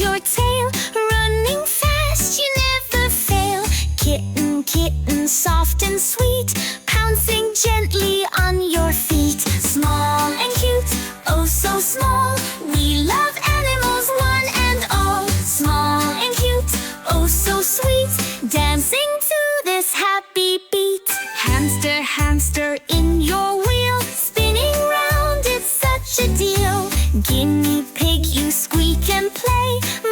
your tail. Running fast, you never fail. Kitten, kitten, soft and sweet, pouncing gently on your feet. Small and cute, oh so small. We love animals, one and all. Small and cute, oh so sweet, dancing to this happy beat. Hamster, hamster in your wheel, spinning round, it's such a deal. Guinea pig, you squeak and play,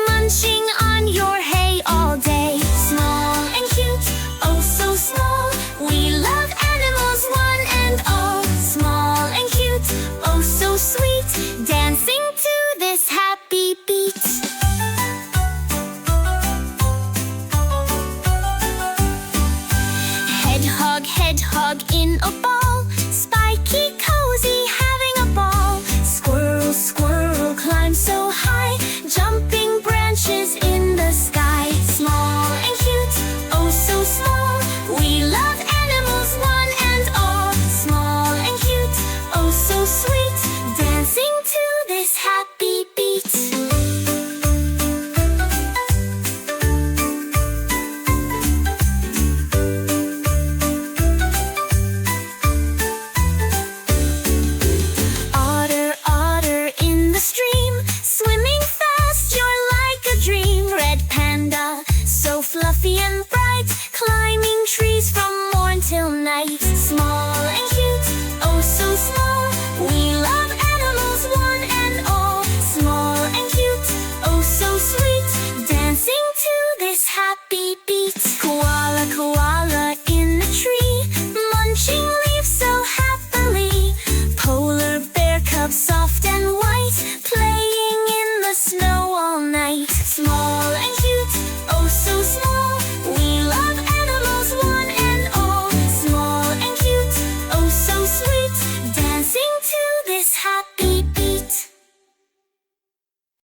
munching on your hay all day. Small and cute, oh so small. We love animals, one and all. Small and cute, oh so sweet, dancing to this happy beat. Hedgehog in a ball, spiky, cozy, having a ball. Squirrel, squirrel, climb so high, jumping branches in the sky. Small and cute, oh so small. We love animals, one and all. Small and cute, oh so sweet, dancing to this happy beat. Fluffy and bright, climbing trees from morn till night. Small and cute, oh so small. We love animals, one and all. Small and cute, oh so sweet, dancing to this happy beat. Koala, koala in a tree, munching leaves so happily. Polar bear cub, soft and white, playing in the snow all night. Small and cute, oh so small.